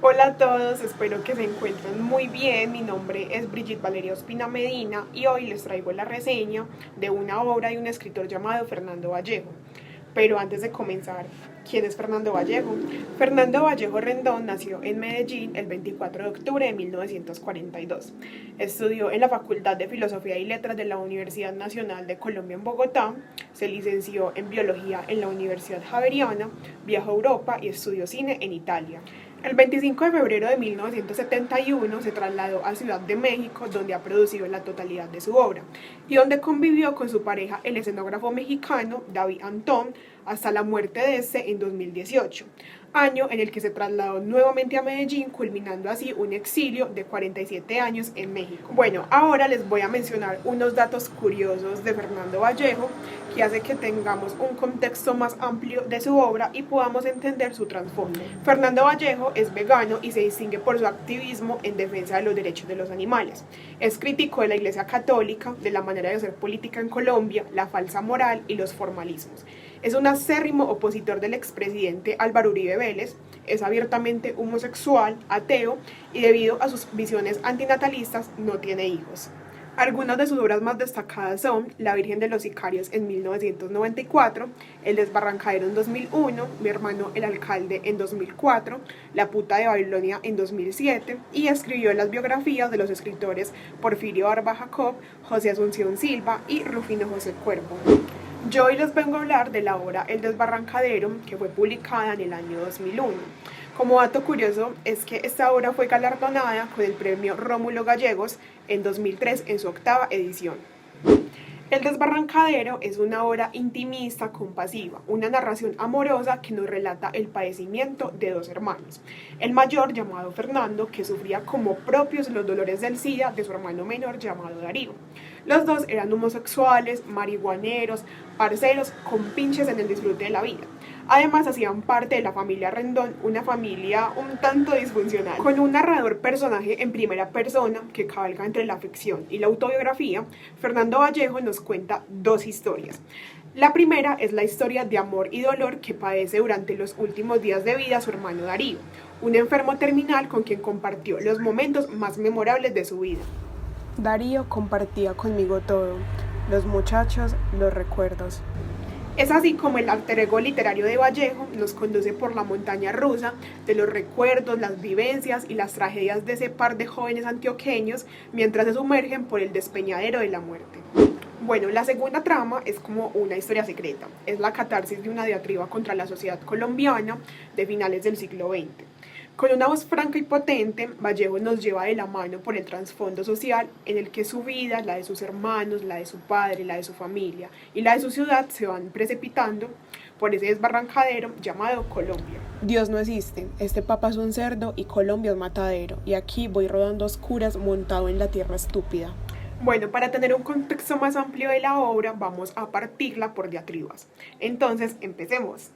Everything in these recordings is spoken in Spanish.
Hola a todos, espero que se encuentren muy bien. Mi nombre es Brigitte Valeria Ospina Medina y hoy les traigo la reseña de una obra de un escritor llamado Fernando Vallejo. Pero antes de comenzar, ¿quién es Fernando Vallejo? Fernando Vallejo Rendón nació en Medellín el 24 de octubre de 1942. Estudió en la Facultad de Filosofía y Letras de la Universidad Nacional de Colombia en Bogotá, se licenció en Biología en la Universidad Javeriana, viajó a Europa y estudió cine en Italia. El 25 de febrero de 1971 se trasladó a Ciudad de México, donde ha producido la totalidad de su obra y donde convivió con su pareja, el escenógrafo mexicano David Antón, hasta la muerte de este en 2018, año en el que se trasladó nuevamente a Medellín, culminando así un exilio de 47 años en México. Bueno, ahora les voy a mencionar unos datos curiosos de Fernando Vallejo que hace que tengamos un contexto más amplio de su obra y podamos entender su trasfondo. Fernando Vallejo es vegano y se distingue por su activismo en defensa de los derechos de los animales. Es crítico de la Iglesia Católica, de la manera de hacer política en Colombia, la falsa moral y los formalismos. Es un acérrimo opositor del expresidente Álvaro Uribe Vélez, es abiertamente homosexual, ateo y debido a sus visiones antinatalistas no tiene hijos. Algunas de sus obras más destacadas son La Virgen de los Sicarios en 1994, El Desbarrancadero en 2001, Mi hermano el alcalde en 2004, La puta de Babilonia en 2007 y escribió las biografías de los escritores Porfirio Barba Jacob, José Asunción Silva y Rufino José Cuervo. Yo hoy les vengo a hablar de la obra El Desbarrancadero, que fue publicada en el año 2001. Como dato curioso es que esta obra fue galardonada con el premio Rómulo Gallegos en 2003 en su octava edición. El Desbarrancadero es una obra intimista, compasiva, una narración amorosa que nos relata el padecimiento de dos hermanos. El mayor, llamado Fernando, que sufría como propios los dolores del SIDA de su hermano menor, llamado Darío. Los dos eran homosexuales, marihuaneros, parceros, compinches en el disfrute de la vida. Además, hacían parte de la familia Rendón, una familia un tanto disfuncional. Con un narrador personaje en primera persona que cabalga entre la ficción y la autobiografía, Fernando Vallejo nos cuenta dos historias. La primera es la historia de amor y dolor que padece durante los últimos días de vida su hermano Darío, un enfermo terminal con quien compartió los momentos más memorables de su vida. Darío compartía conmigo todo, los muchachos, los recuerdos. Es así como el alter ego literario de Vallejo nos conduce por la montaña rusa de los recuerdos, las vivencias y las tragedias de ese par de jóvenes antioqueños mientras se sumergen por el despeñadero de la muerte. Bueno, la segunda trama es como una historia secreta, es la catarsis de una diatriba contra la sociedad colombiana de finales del siglo XX. Con una voz franca y potente, Vallejo nos lleva de la mano por el trasfondo social en el que su vida, la de sus hermanos, la de su padre, la de su familia y la de su ciudad se van precipitando por ese desbarrancadero llamado Colombia. Dios no existe, este papa es un cerdo y Colombia es matadero, y aquí voy rodando oscuras montado en la tierra estúpida. Bueno, para tener un contexto más amplio de la obra, vamos a partirla por diatribas. Entonces, empecemos.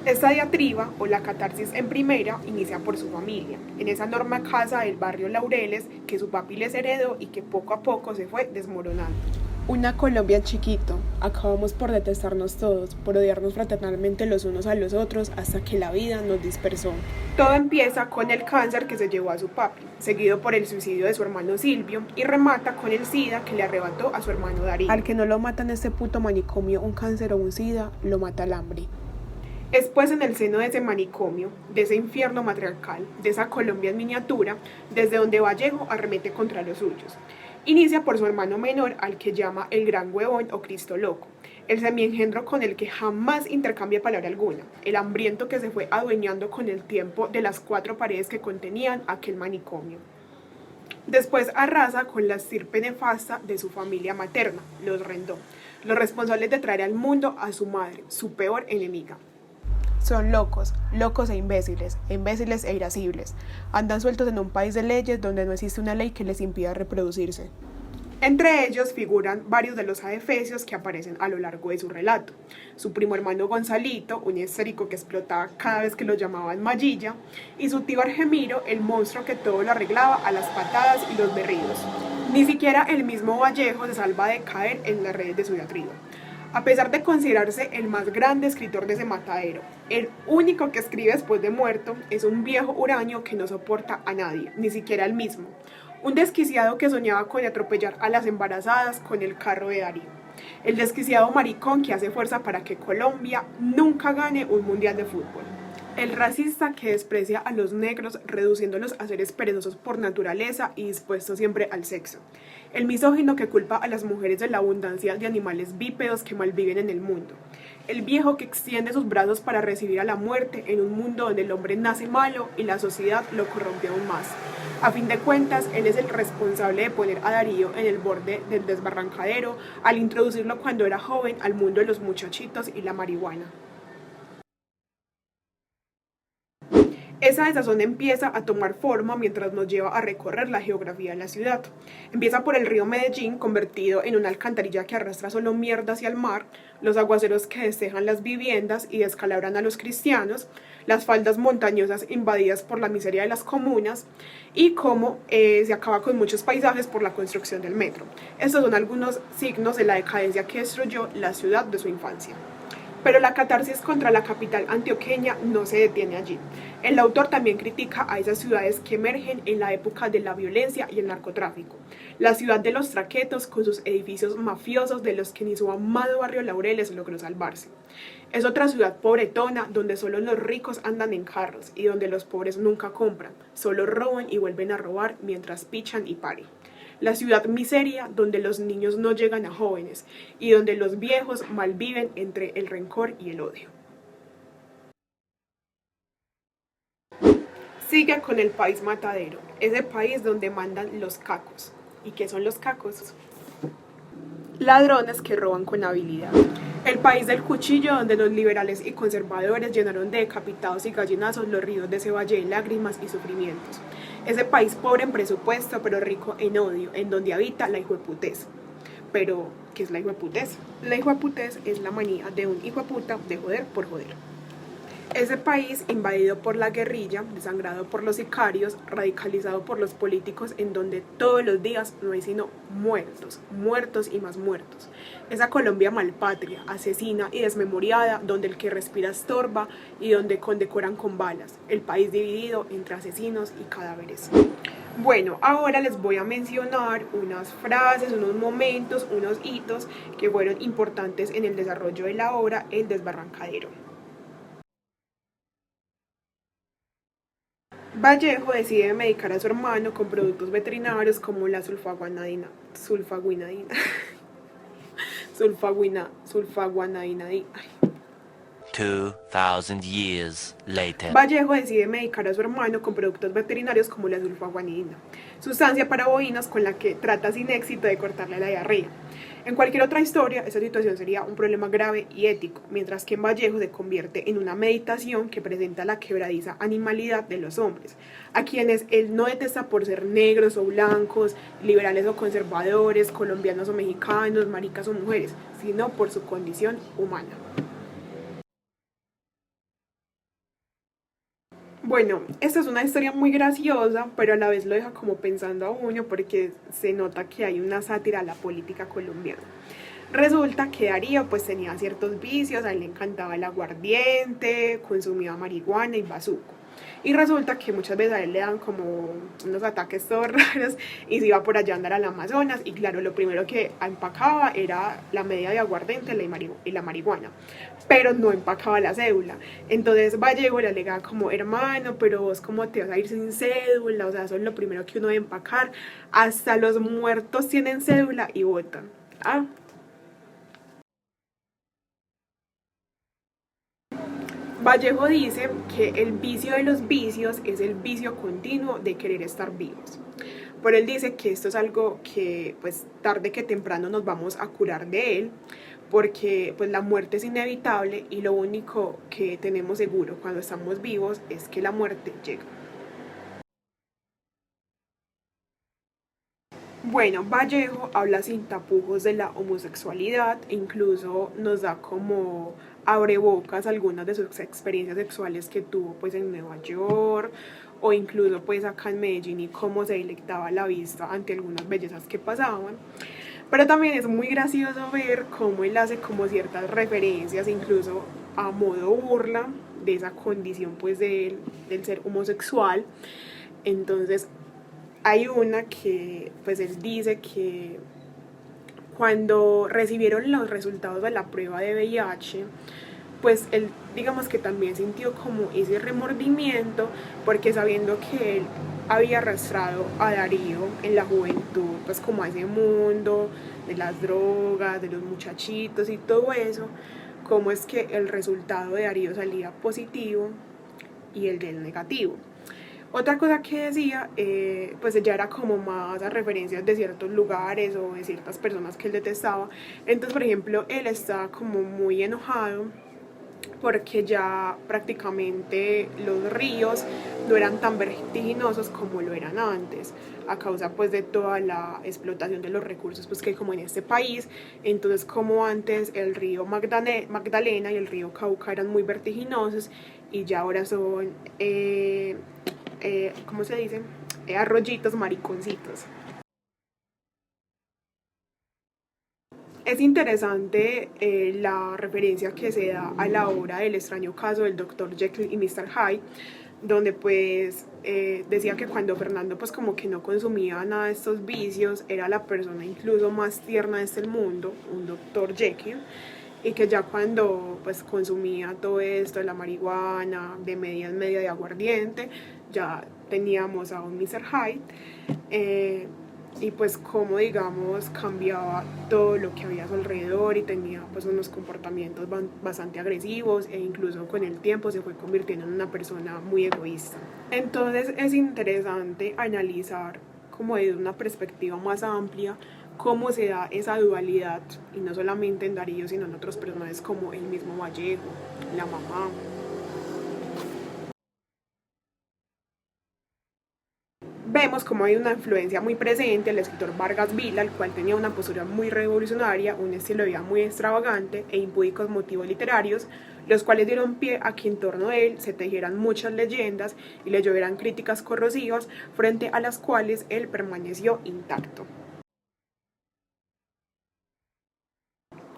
Esta diatriba, o la catarsis en primera, inicia por su familia, en esa enorme casa del barrio Laureles que su papi les heredó y que poco a poco se fue desmoronando. Una Colombia chiquito, acabamos por detestarnos todos, por odiarnos fraternalmente los unos a los otros hasta que la vida nos dispersó. Todo empieza con el cáncer que se llevó a su papi, seguido por el suicidio de su hermano Silvio y remata con el SIDA que le arrebató a su hermano Darío. Al que no lo mata en este puto manicomio un cáncer o un SIDA, lo mata el hambre. Es pues en el seno de ese manicomio, de ese infierno matriarcal, de esa Colombia en miniatura, desde donde Vallejo arremete contra los suyos. Inicia por su hermano menor, al que llama el gran huevón o Cristo loco, el semiengendro con el que jamás intercambia palabra alguna, el hambriento que se fue adueñando con el tiempo de las cuatro paredes que contenían aquel manicomio. Después arrasa con la estirpe nefasta de su familia materna, los Rendón, los responsables de traer al mundo a su madre, su peor enemiga. Son locos, locos e imbéciles e irascibles. Andan sueltos en un país de leyes donde no existe una ley que les impida reproducirse. Entre ellos figuran varios de los adefesios que aparecen a lo largo de su relato. Su primo hermano Gonzalito, un histérico que explotaba cada vez que lo llamaban Mallilla, y su tío Argemiro, el monstruo que todo lo arreglaba a las patadas y los berridos. Ni siquiera el mismo Vallejo se salva de caer en las redes de su diatriba. A pesar de considerarse el más grande escritor de ese matadero, el único que escribe después de muerto es un viejo huraño que no soporta a nadie, ni siquiera él mismo. Un desquiciado que soñaba con atropellar a las embarazadas con el carro de Darío. El desquiciado maricón que hace fuerza para que Colombia nunca gane un mundial de fútbol. El racista que desprecia a los negros, reduciéndolos a seres perezosos por naturaleza y dispuestos siempre al sexo. El misógino que culpa a las mujeres de la abundancia de animales bípedos que malviven en el mundo. El viejo que extiende sus brazos para recibir a la muerte en un mundo donde el hombre nace malo y la sociedad lo corrompe aún más. A fin de cuentas, él es el responsable de poner a Darío en el borde del desbarrancadero al introducirlo cuando era joven al mundo de los muchachitos y la marihuana. Esa desazón empieza a tomar forma mientras nos lleva a recorrer la geografía de la ciudad. Empieza por el río Medellín, convertido en una alcantarilla que arrastra solo mierda hacia el mar, los aguaceros que despejan las viviendas y descalabran a los cristianos, las faldas montañosas invadidas por la miseria de las comunas y cómo se acaba con muchos paisajes por la construcción del metro. Estos son algunos signos de la decadencia que destruyó la ciudad de su infancia. Pero la catarsis contra la capital antioqueña no se detiene allí. El autor también critica a esas ciudades que emergen en la época de la violencia y el narcotráfico. La ciudad de los traquetos con sus edificios mafiosos de los que ni su amado barrio Laureles logró salvarse. Es otra ciudad pobretona donde solo los ricos andan en carros y donde los pobres nunca compran, solo roban y vuelven a robar mientras pichan y paren. La ciudad miseria donde los niños no llegan a jóvenes y donde los viejos malviven entre el rencor y el odio. Sigue con el país matadero, ese país donde mandan los cacos. ¿Y qué son los cacos? Ladrones que roban con habilidad. El país del cuchillo donde los liberales y conservadores llenaron de decapitados y gallinazos los ríos de ese valle de lágrimas y sufrimientos. Ese país pobre en presupuesto pero rico en odio, en donde habita la hijueputez. Pero, ¿qué es la hijueputez? La hijueputez es la manía de un hijueputa de joder por joder. Ese país invadido por la guerrilla, desangrado por los sicarios, radicalizado por los políticos, en donde todos los días no hay sino muertos, muertos y más muertos. Esa Colombia malpatria, asesina y desmemoriada, donde el que respira estorba y donde condecoran con balas. El país dividido entre asesinos y cadáveres. Bueno, ahora les voy a mencionar unas frases, unos momentos, unos hitos que fueron importantes en el desarrollo de la obra El Desbarrancadero. Vallejo decide medicar a su hermano con productos veterinarios como la sulfaguanadina. 2000 years later. Vallejo decide medicar a su hermano con productos veterinarios como la sulfaguanidina, sustancia para bovinos con la que trata sin éxito de cortarle la diarrea. En cualquier otra historia, esta situación sería un problema grave y ético, mientras que en Vallejo se convierte en una meditación que presenta la quebradiza animalidad de los hombres, a quienes él no detesta por ser negros o blancos, liberales o conservadores, colombianos o mexicanos, maricas o mujeres, sino por su condición humana. Bueno, esta es una historia muy graciosa, pero a la vez lo deja como pensando a uno porque se nota que hay una sátira a la política colombiana. Resulta que Darío pues tenía ciertos vicios, a él le encantaba el aguardiente, consumía marihuana y bazuco. Y resulta que muchas veces a él le dan como unos ataques todos raros y se iba por allá a andar al Amazonas y claro, lo primero que empacaba era la medida de aguardiente y la marihuana, pero no empacaba la cédula. Entonces Vallejo le alegaba como, hermano, pero vos cómo te vas a ir sin cédula, o sea, eso es lo primero que uno debe empacar, hasta los muertos tienen cédula y votan. Vallejo dice que el vicio de los vicios es el vicio continuo de querer estar vivos. Por él dice que esto es algo que pues tarde que temprano nos vamos a curar de él, porque pues la muerte es inevitable y lo único que tenemos seguro cuando estamos vivos es que la muerte llega. Bueno, Vallejo habla sin tapujos de la homosexualidad, incluso nos da como abrebocas algunas de sus experiencias sexuales que tuvo pues en Nueva York o incluso pues acá en Medellín y cómo se delectaba la vista ante algunas bellezas que pasaban. Pero también es muy gracioso ver cómo él hace como ciertas referencias, incluso a modo burla, de esa condición pues del ser homosexual. Entonces hay una que pues él dice que cuando recibieron los resultados de la prueba de VIH, pues él digamos que también sintió como ese remordimiento, porque sabiendo que él había arrastrado a Darío en la juventud pues como a ese mundo de las drogas, de los muchachitos y todo eso, cómo es que el resultado de Darío salía positivo y el de él negativo. Otra cosa que decía, pues ya era como más a referencias de ciertos lugares o de ciertas personas que él detestaba. Entonces, por ejemplo, él estaba como muy enojado porque ya prácticamente los ríos no eran tan vertiginosos como lo eran antes, a causa pues de toda la explotación de los recursos pues que hay como en este país. Entonces, como antes el río Magdalena y el río Cauca eran muy vertiginosos, y ya ahora son ¿cómo se dice? Arroyitos, mariconcitos. Es interesante la referencia que se da a la obra del extraño caso del Dr. Jekyll y Mr. Hyde, donde pues decía que cuando Fernando pues como que no consumía nada de estos vicios, era la persona incluso más tierna de este mundo, un Dr. Jekyll, y que ya cuando pues consumía todo esto de la marihuana, de media en media de aguardiente, ya teníamos a un Mr. Hyde, y pues como digamos cambiaba todo lo que había a su alrededor y tenía pues unos comportamientos bastante agresivos, e incluso con el tiempo se fue convirtiendo en una persona muy egoísta. Entonces es interesante analizar como desde una perspectiva más amplia cómo se da esa dualidad, y no solamente en Darío sino en otros personajes como el mismo Vallejo, la mamá. Vemos como hay una influencia muy presente el escritor Vargas Vila, el cual tenía una postura muy revolucionaria, un estilo de vida muy extravagante e impúdicos motivos literarios, los cuales dieron pie a que en torno a él se tejieran muchas leyendas y le llovieran críticas corrosivas, frente a las cuales él permaneció intacto.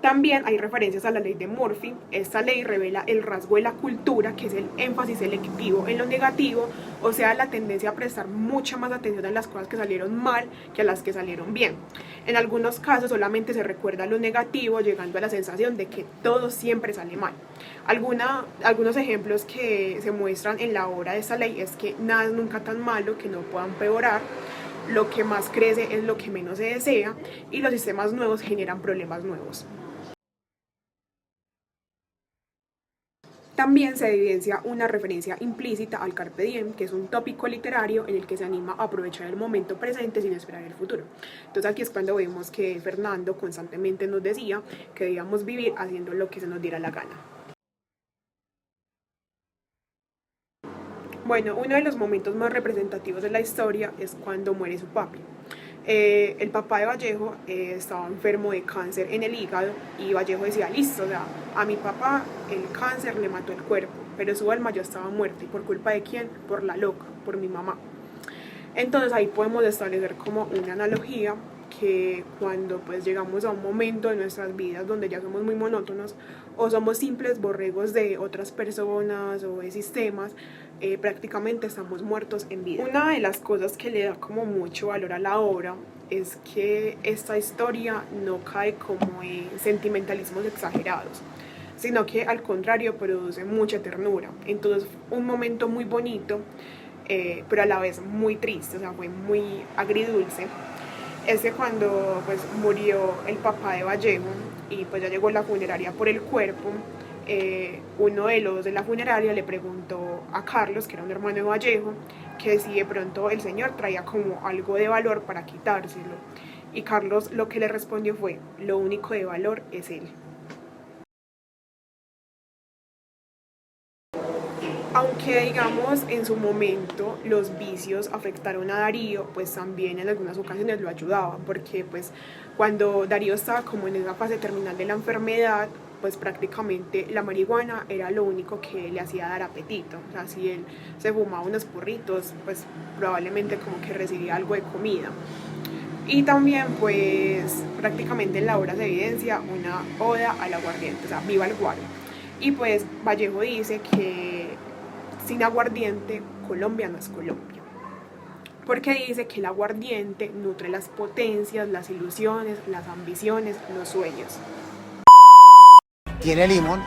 También hay referencias a la ley de Murphy. Esta ley revela el rasgo de la cultura, que es el énfasis selectivo en lo negativo, o sea, la tendencia a prestar mucha más atención a las cosas que salieron mal que a las que salieron bien. En algunos casos solamente se recuerda lo negativo, llegando a la sensación de que todo siempre sale mal. Algunos ejemplos que se muestran en la obra de esta ley es que nada es nunca tan malo que no pueda empeorar, lo que más crece es lo que menos se desea, y los sistemas nuevos generan problemas nuevos. También se evidencia una referencia implícita al carpe diem, que es un tópico literario en el que se anima a aprovechar el momento presente sin esperar el futuro. Entonces aquí es cuando vemos que Fernando constantemente nos decía que debíamos vivir haciendo lo que se nos diera la gana. Bueno, uno de los momentos más representativos de la historia es cuando muere su papi. El papá de Vallejo estaba enfermo de cáncer en el hígado, y Vallejo decía, listo, o sea, a mi papá el cáncer le mató el cuerpo, pero su alma ya estaba muerta. ¿Y por culpa de quién? Por la loca, por mi mamá. Entonces ahí podemos establecer como una analogía, que cuando pues llegamos a un momento de nuestras vidas donde ya somos muy monótonos o somos simples borregos de otras personas o de sistemas, prácticamente estamos muertos en vida. Una de las cosas que le da como mucho valor a la obra es que esta historia no cae como en sentimentalismos exagerados, sino que al contrario produce mucha ternura. Entonces un momento muy bonito, pero a la vez muy triste, o sea, fue muy agridulce. Es que cuando pues murió el papá de Vallejo y pues ya llegó la funeraria por el cuerpo, uno de los de la funeraria le preguntó a Carlos, que era un hermano de Vallejo, que si de pronto el señor traía como algo de valor para quitárselo. Y Carlos lo que le respondió fue, lo único de valor es él. Aunque digamos en su momento los vicios afectaron a Darío, pues también en algunas ocasiones lo ayudaban, porque pues cuando Darío estaba como en esa fase terminal de la enfermedad, pues prácticamente la marihuana era lo único que le hacía dar apetito. O sea, si él se fumaba unos porritos, pues probablemente como que recibía algo de comida. Y también pues prácticamente en la obra se evidencia una oda al aguardiente, o sea, viva el guaro. Y pues Vallejo dice que sin aguardiente Colombia no es Colombia, porque dice que el aguardiente nutre las potencias, las ilusiones, las ambiciones, los sueños. ¿Tiene limón?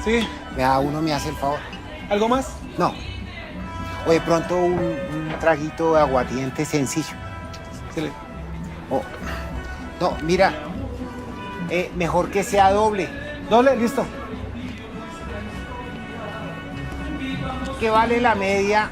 Sí. Me hace el favor. ¿Algo más? No. O de pronto un traguito de aguardiente sencillo. Sí. Oh. No, mira, mejor que sea doble. Doble, listo. ¿Qué vale la media?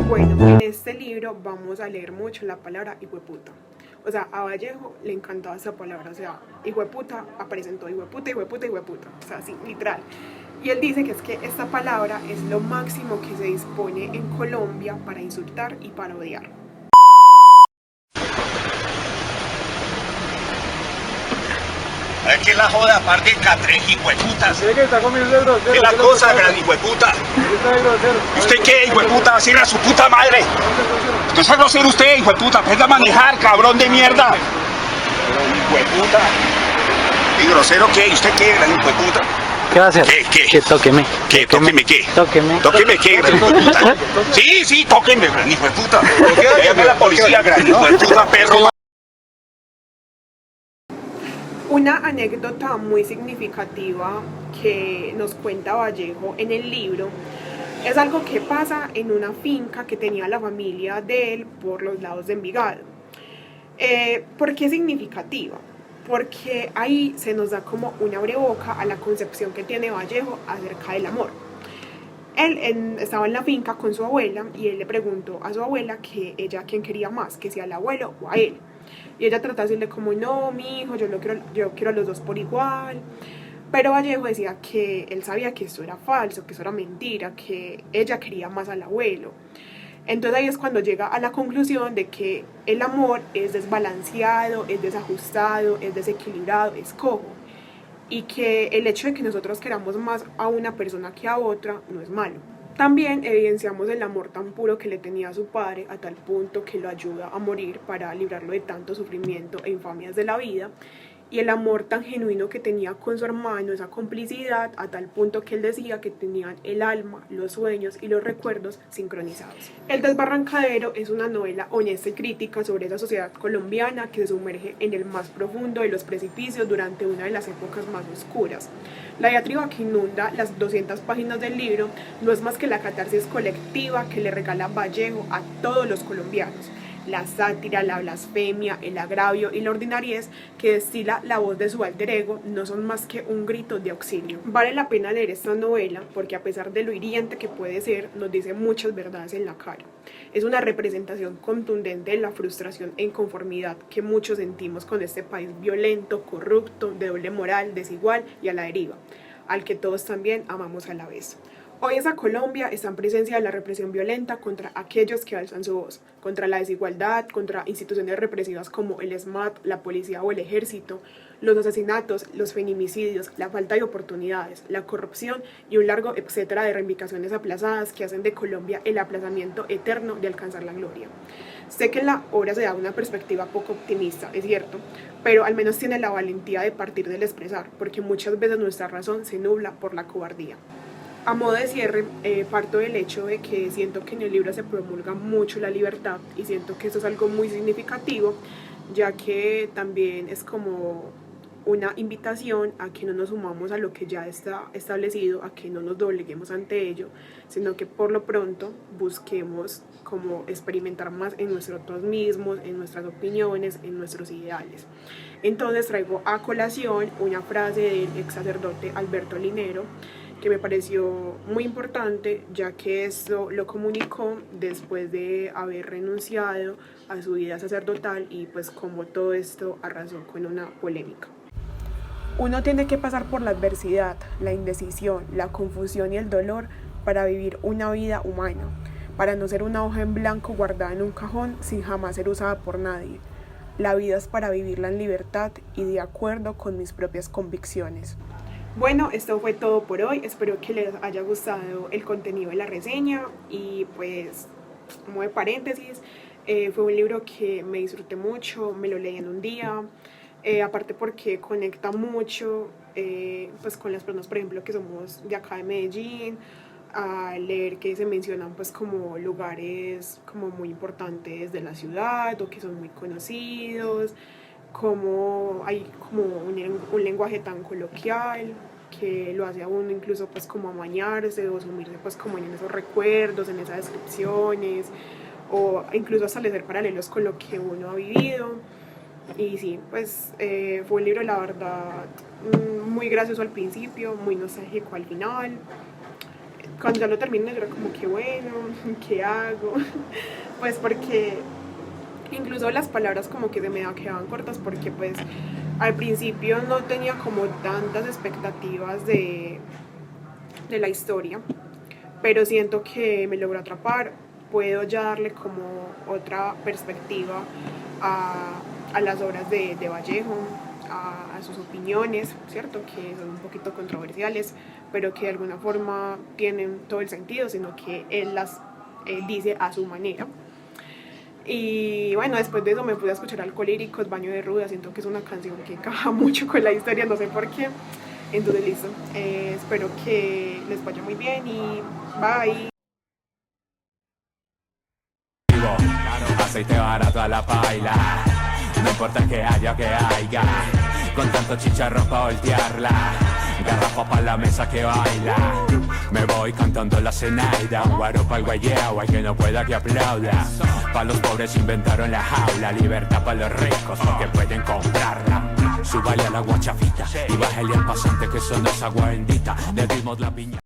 Bueno, en este libro vamos a leer mucho la palabra hijueputa. O sea, a Vallejo le encantaba esa palabra. O sea, hijueputa aparece en todo, hijueputa, hijueputa, hijueputa. O sea, sí, literal. Y él dice que esta palabra es lo máximo que se dispone en Colombia para insultar y para odiar. Es que la joda, aparte de catrej, hijueputas. ¿Qué está comiendo el grosero? ¿Qué es la cosa, gran hijueputa? ¿Y usted qué, hijueputa? Cierra su puta madre. Usted es grosero usted, hijueputa. Aprenda a manejar, cabrón de mierda. Hijueputa. ¿Y grosero qué? ¿Y usted qué, gran hijueputa? ¿Qué va a hacer? ¿Qué? Que tóqueme. ¿Qué? ¿Tóqueme qué? Tóqueme. ¿Tóqueme qué, gran hijueputa? Sí, tóqueme, gran hijueputa. Llame a la policía, gran hijueputa, perro. Una anécdota muy significativa que nos cuenta Vallejo en el libro es algo que pasa en una finca que tenía la familia de él por los lados de Envigado. ¿Por qué es significativa? Porque ahí se nos da como un abreboca a la concepción que tiene Vallejo acerca del amor. Él estaba en la finca con su abuela y él le preguntó a su abuela que ella quién quería más, que si al abuelo o a él. Y ella trató de decirle como, no, mi hijo, yo quiero a los dos por igual. Pero Vallejo decía que él sabía que eso era falso, que eso era mentira, que ella quería más al abuelo. Entonces ahí es cuando llega a la conclusión de que el amor es desbalanceado, es desajustado, es desequilibrado, es cojo. Y que el hecho de que nosotros queramos más a una persona que a otra no es malo. También evidenciamos el amor tan puro que le tenía a su padre a tal punto que lo ayuda a morir para librarlo de tanto sufrimiento e infamias de la vida, y el amor tan genuino que tenía con su hermano, esa complicidad a tal punto que él decía que tenían el alma, los sueños y los recuerdos sincronizados. El Desbarrancadero es una novela honesta y crítica sobre esa sociedad colombiana que se sumerge en el más profundo de los precipicios durante una de las épocas más oscuras. La diatriba que inunda las 200 páginas del libro no es más que la catarsis colectiva que le regala Vallejo a todos los colombianos. La sátira, la blasfemia, el agravio y la ordinariez que destila la voz de su alter ego no son más que un grito de auxilio. Vale la pena leer esta novela porque a pesar de lo hiriente que puede ser, nos dice muchas verdades en la cara. Es una representación contundente de la frustración e inconformidad que muchos sentimos con este país violento, corrupto, de doble moral, desigual y a la deriva, al que todos también amamos a la vez. Hoy esa Colombia está en presencia de la represión violenta contra aquellos que alzan su voz, contra la desigualdad, contra instituciones represivas como el SMAT, la policía o el ejército, los asesinatos, los feminicidios, la falta de oportunidades, la corrupción y un largo etcétera de reivindicaciones aplazadas que hacen de Colombia el aplazamiento eterno de alcanzar la gloria. Sé que en la obra se da una perspectiva poco optimista, es cierto, pero al menos tiene la valentía de partir del expresar, porque muchas veces nuestra razón se nubla por la cobardía. A modo de cierre, parto del hecho de que siento que en el libro se promulga mucho la libertad y siento que eso es algo muy significativo, ya que también es como una invitación a que no nos sumamos a lo que ya está establecido, a que no nos dobleguemos ante ello, sino que por lo pronto busquemos como experimentar más en nosotros mismos, en nuestras opiniones, en nuestros ideales. Entonces traigo a colación una frase del ex sacerdote Alberto Linero, que me pareció muy importante, ya que esto lo comunicó después de haber renunciado a su vida sacerdotal y pues como todo esto arrasó con una polémica. Uno tiene que pasar por la adversidad, la indecisión, la confusión y el dolor para vivir una vida humana, para no ser una hoja en blanco guardada en un cajón sin jamás ser usada por nadie. La vida es para vivirla en libertad y de acuerdo con mis propias convicciones. Bueno, esto fue todo por hoy. Espero que les haya gustado el contenido de la reseña y pues, como de paréntesis, fue un libro que me disfruté mucho, me lo leí en un día, aparte porque conecta mucho pues con las personas, por ejemplo, que somos de acá de Medellín, a leer que se mencionan pues como lugares como muy importantes de la ciudad o que son muy conocidos, como hay como un lenguaje tan coloquial que lo hace a uno incluso pues como amañarse o sumirse pues como en esos recuerdos, en esas descripciones o incluso establecer paralelos con lo que uno ha vivido. Y sí, pues fue un libro la verdad muy gracioso al principio, muy nostálgico al final. Cuando ya lo terminé yo era como que bueno, ¿qué hago? Pues porque incluso las palabras como que se me quedaban cortas porque pues al principio no tenía como tantas expectativas de la historia, pero siento que me logró atrapar. Puedo ya darle como otra perspectiva a las obras de Vallejo, a sus opiniones, ¿cierto? Que son un poquito controversiales, pero que de alguna forma tienen todo el sentido, sino que él las dice a su manera. Y bueno, después de eso me pude escuchar Alcolíricos, Baño de Ruda, siento que es una canción que encaja mucho con la historia, no sé por qué. Entonces listo, espero que les vaya muy bien y bye. Aceite barato a la paila, no importa que haya o que haya, con tanto chicharrón pa' voltearla, garrafa pa' la mesa que baila. Me voy cantando la cenaida, un guaro pa'l guayao, al que no pueda que aplauda. Pa' los pobres inventaron la jaula, libertad pa' los ricos porque pueden comprarla. Súbale a la guachafita y bájale al pasante que eso no es agua bendita, le dimos la piña.